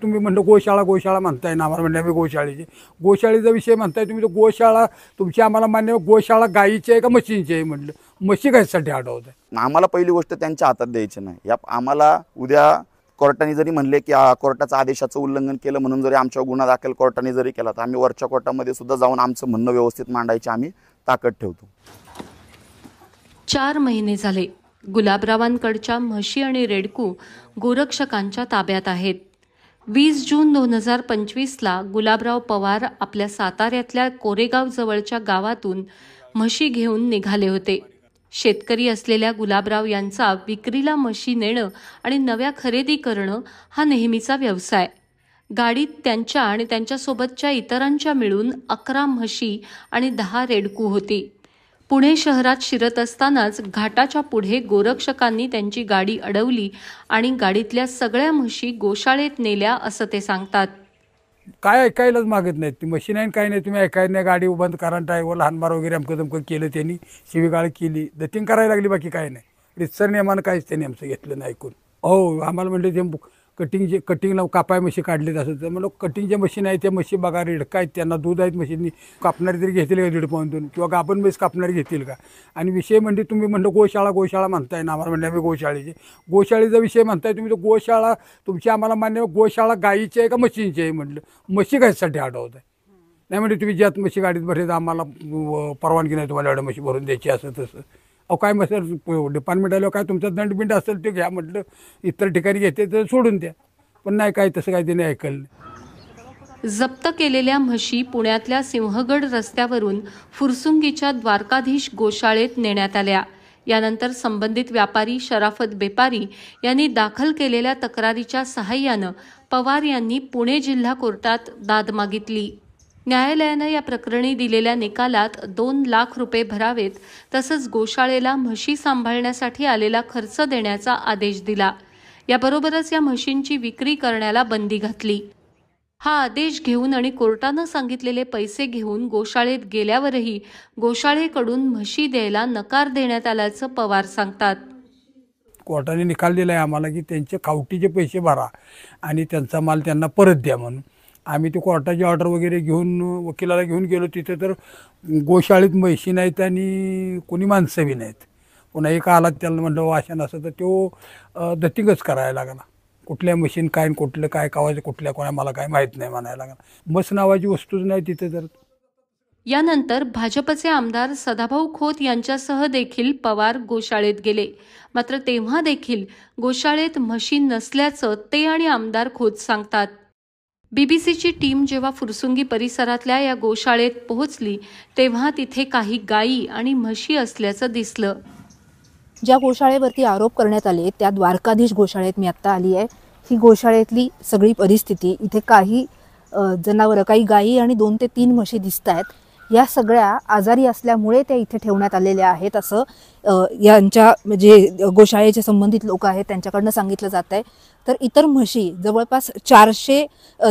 तुम्ही म्हणलं गोशाळा म्हणताय ना, आम्हाला म्हणलं आम्ही गोशाळेचा विषय म्हणताय तुम्ही, तर गोशाळा तुमची आम्हाला मान्य, गोशाळा गायीची आहे का म्हशींची आहे म्हणलं, म्हशी कशासाठी अडवत आहे? आम्हाला पहिली गोष्ट त्यांच्या हातात द्यायची नाही. या आम्हाला उद्या कोर्टाने जरी म्हणले की कोर्टाचा आदेशाचं उल्लंघन केलं म्हणून जरी आमच्यावर गुन्हा दाखल कोर्टाने जरी केला, तर आम्ही वरच्या कोर्टामध्ये सुद्धा जाऊन आमचं म्हणणं व्यवस्थित मांडायची आम्ही ताकद ठेवतो. 4 महिने झाले गुलाबरावांकडच्या म्हशी आणि रेडकू गोरक्षकांच्या ताब्यात आहेत. 20 जून 2025ला गुलाबराव पवार आपल्या साताऱ्यातल्या कोरेगाव जवळच्या गावातून म्हशी घेऊन निघाले होते. शेतकरी असलेल्या गुलाबराव यांचा विक्रीला म्हशी नेणं आणि नव्या खरेदी करणं हा नेहमीचा व्यवसाय. गाडीत त्यांच्या आणि त्यांच्यासोबतच्या इतरांच्या मिळून 11 म्हशी आणि 10 रेडकू होती. पुणे शहरात शिरत असतानाच घाटाच्या पुढे गोरक्षकांनी त्यांची गाडी अडवली आणि गाडीतल्या सगळ्या म्हशी गोशाळेत नेल्या असं ते सांगतात. काय ऐकायलाच मागत नाहीत, ती म्हशी नाही काय नाही, तुम्ही ऐकायला नाही, गाडी बंद करा, ड्रायव्हर लहानबार वगैरे अमकं तमकं केलं त्यांनी, शिवीगाळ केली, दटिंग करायला लागली, बाकी काय नाही. रितसर नियमानं काहीच त्यांनी आमचं घेतलं नाही ऐकून. हो, आम्हाला म्हणले ते कटिंगला कापाय म्हशी काढलेत असं, तर म्हणलं कटिंगच्या मशीन आहे, त्या म्हशी बघा रेडका आहेत, त्यांना दूध आहेत म्हशींनी, कापणारी तरी घेतील का 1.5 पाऊण किंवा गाभण म्हैस कापणारी घेतील का? आणि विषय म्हणजे तुम्ही म्हणलं गोशाळा म्हणताय ना, आम्हाला म्हणलं आम्ही गोशाळेचा विषय म्हणताय तुम्ही, तर गोशाळा तुमची आम्हाला मान्य, गोशाळा गायीची आहे का म्हशींची आहे म्हणलं, म्हशी कशासाठी अडवत आहे? नाही म्हणजे तुम्ही ज्यात म्हशी गाडीत भरले आम्हाला परवानगी नाही तुम्हाला एवढ्या म्हशी भरून द्यायची असं तसं. अहो काय मग सर, डिपार्टमेंट आल्यावर काय तुमचा दंडबिंड असेल ते घ्या म्हटलं, इतर ठिकाणी घेते तर सोडून द्या, पण नाही काय तसं काय त्याने ऐकलं. जप्त केलेल्या म्हशी पुण्यातल्या सिंहगड रस्त्यावरून फुरसुंगीच्या द्वारकाधीश गोशाळेत नेण्यात आल्या. यानंतर संबंधित व्यापारी शराफत बेपारी यांनी दाखल केलेल्या तक्रारीच्या सहाय्यानं पवार यांनी पुणे जिल्हा कोर्टात दाद मागितली. न्यायालयानं या प्रकरणी दिलेल्या निकालात 2 लाख रुपये भरावेत, तसंच गोशाळेला म्हशी सांभाळण्यासाठी आलेला खर्च देण्याचा आदेश दिला. याबरोबरच या म्हशींची विक्री करण्याला बंदी घातली. हा आदेश घेऊन आणि कोर्टानं सांगितलेले पैसे घेऊन गोशाळेत गेल्यावरही गोशाळेकडून म्हशी द्यायला नकार देण्यात आल्याचं पवार सांगतात. कोर्टाने निकाल दिला आहे आम्हाला की त्यांचे खावटीचे पैसे भरा आणि त्यांचा माल त्यांना परत द्या म्हणून. आम्ही ती कोर्टाची ऑर्डर वगैरे घेऊन वकिलाला घेऊन गेलो, तिथे तर गोशाळेत म्हशी नाहीत आणि कोणी माणसं बी नाहीत. पुन्हा एक आलात त्याला म्हणलं वाशन असं, तर तो दटिंगच करायला लागला, कुठल्या मशीन काय कुठलं काय कावायचं कुठल्या कोणा मला काय माहीत नाही म्हणायला लागला. मस नावाची वस्तूच नाही तिथे. तर यानंतर भाजपचे आमदार सदाभाऊ खोत यांच्यासह देखील पवार गोशाळेत गेले. मात्र तेव्हा देखील गोशाळेत म्हशी नसल्याचं ते आणि आमदार खोत सांगतात. बीबीसीची टीम जेव्हा फुरसुंगी परिसरातल्या या गोशाळेत पोहोचली तेव्हा तिथे काही गायी आणि म्हशी असल्याचं दिसलं. ज्या गोशाळेवरती आरोप करण्यात आले त्या द्वारकाधीश गोशाळेत मी आत्ता आली आहे. ही गोशाळेतली सगळी परिस्थिती, इथे काही जनावरं, काही गायी आणि 2 ते 3 म्हशी दिसत आहेत. या सगळ्या आजारी असल्यामुळे त्या इथे ठेवण्यात आलेल्या आहेत असं यांच्या जे गोशाळेचे संबंधित लोक आहेत त्यांच्याकडनं सांगितलं जात आहे. तर इतर म्हशी जवळपास 400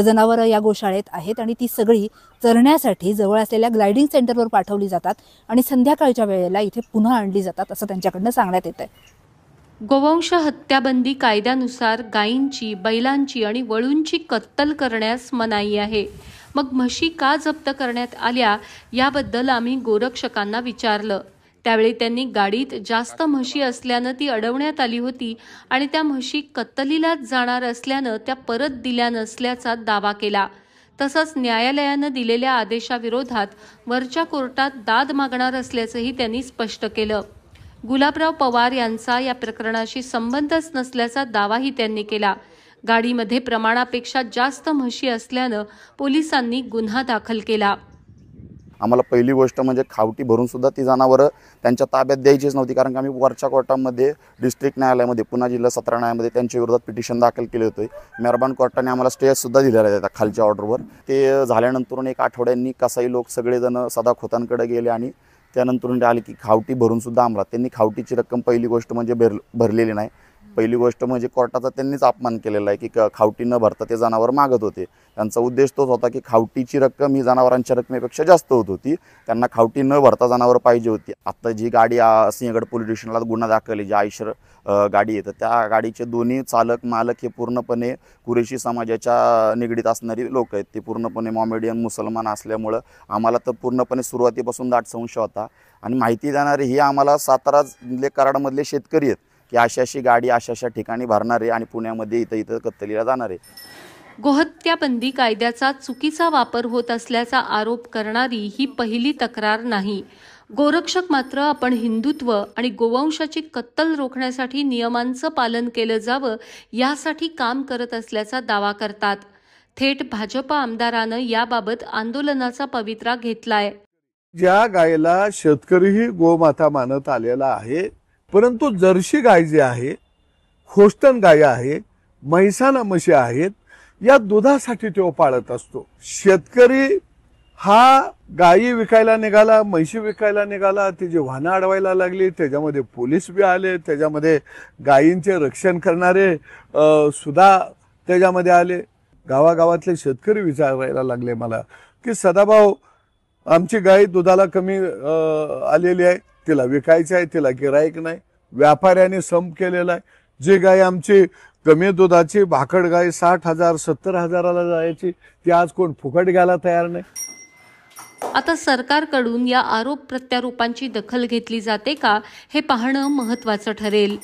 जनावरं या गोशाळेत आहेत आणि ती सगळी चरण्यासाठी जवळ असलेल्या ग्लायडिंग सेंटरवर पाठवली जातात आणि संध्याकाळच्या वेळेला इथे पुन्हा आणली जातात असं त्यांच्याकडनं सांगण्यात येत आहे. गोवंश हत्याबंदी कायद्यानुसार गायींची, बैलांची आणि वळूंची कत्तल करण्यास मनाई आहे. मग म्हशी का जप्त करण्यात आल्या याबद्दल आम्ही गोरक्षकांना विचारलं. त्यावेळी त्यांनी गाडीत जास्त म्हशी असल्यानं ती अडवण्यात आली होती आणि त्या म्हशी कत्तलीलाच जाणार असल्यानं त्या परत दिल्या नसल्याचा दावा केला. तसंच न्यायालयानं दिलेल्या आदेशाविरोधात वरच्या कोर्टात दाद मागणार असल्याचंही त्यांनी स्पष्ट केलं. गुलाबराव पवार यांचा या प्रकरणाशी संबंधच नसल्याचा दावाही त्यांनी केला. गाडीमध्ये प्रमाणापेक्षा जास्त म्हशी असल्यानं पोलिसांनी गुन्हा दाखल केला. आम्हाला पहिली गोष्ट म्हणजे खावटी भरून सुद्धा ती जनावरं त्यांच्या ताब्यात द्यायचीच नव्हती, कारण की आम्ही वरच्या कोर्टामध्ये डिस्ट्रिक्ट न्यायालयामध्ये पुणे जिल्हा सत्र न्यायालयामध्ये त्यांच्या विरोधात पिटिशन दाखल केले होते. मेहरबान कोर्टाने आम्हाला स्टेज सुद्धा दिलेला आहे त्या खालच्या ऑर्डरवर. ते झाल्यानंतर 1 आठवड्यांनी कसाई लोक सगळेजण सदा खोतांकडे गेले आणि त्यानंतर आले की खावटी भरून सुद्धा आम्हाला त्यांनी खावटीची रक्कम पहिली गोष्ट म्हणजे भरलेली नाही. पहिली गोष्ट म्हणजे कोर्टाचा त्यांनीच अपमान केलेला आहे की खावटी न भरता ते जनावर मागत होते. त्यांचा उद्देश तोच होता की खावटीची रक्कम ही जनावरांच्या रकमेपेक्षा जास्त होत होती. त्यांना खावटी न भरता जनावर पाहिजे होती. आत्ता जी गाडी सिंहगड पोलीस स्टेशनला गुन्हा दाखल आहे, जी आयशर गाडी आहे, तर त्या गाडीचे दोन्ही चालक मालक हे पूर्णपणे कुरेशी समाजाच्या निगडीत असणारी लोक आहेत. ते पूर्णपणे मॉमेडियन मुसलमान असल्यामुळं आम्हाला तर पूर्णपणे सुरुवातीपासून दाट संशय होता. आणि माहिती देणारे हे आम्हाला सातारा जिल्हे कराडमधले शेतकरी आहेत की अशी गाडी अशा ठिकाणी भरणारे आणि पुण्यामध्ये इथं कत्तलीला जाणारे. गोहत्या बंदी कायद्याचा चुकीचा वापर होत असल्याचा आरोप करणारी ही पहिली तक्रार नाही. गोरक्षक मात्र आपण हिंदुत्व आणि गोवंशाची कत्तल रोखण्यासाठी नियमांचं पालन केलं जावं यासाठी काम करत असल्याचा दावा करतात. थेट भाजप आमदारानं याबाबत आंदोलनाचा पवित्रा घेतलाय. ज्या गायला शेतकरीही गोमाता मानत आलेला आहे, परंतु जर्सी गाय जी आहे, होस्टन गाय आहे, म्हैसाना म्हशी आहेत, या दुधासाठी तो पाळत असतो. शेतकरी हा गायी विकायला निघाला, म्हशी विकायला निघाला, त्याची वाहनं अडवायला लागली, त्याच्यामध्ये पोलीस बी आले, त्याच्यामध्ये गायींचे रक्षण करणारे सुद्धा त्याच्यामध्ये आले. गावागावातले शेतकरी विचारायला लागले मला की सदाभाऊ, आमची गाय दुधाला कमी आलेली आहे, तिला विकायची आहे, तिला गिराईक नाही. व्यापाऱ्याने संप केलेला आहे. जी गाय आमची कमी दुधाची भाकड गाय 60,000 70,000ला जायची, ती आज कोण फुकट घ्यायला तयार नाही. आता सरकारकडून या आरोप प्रत्यारोपांची दखल घेतली जाते का हे पाहणं महत्त्वाचं ठरेल.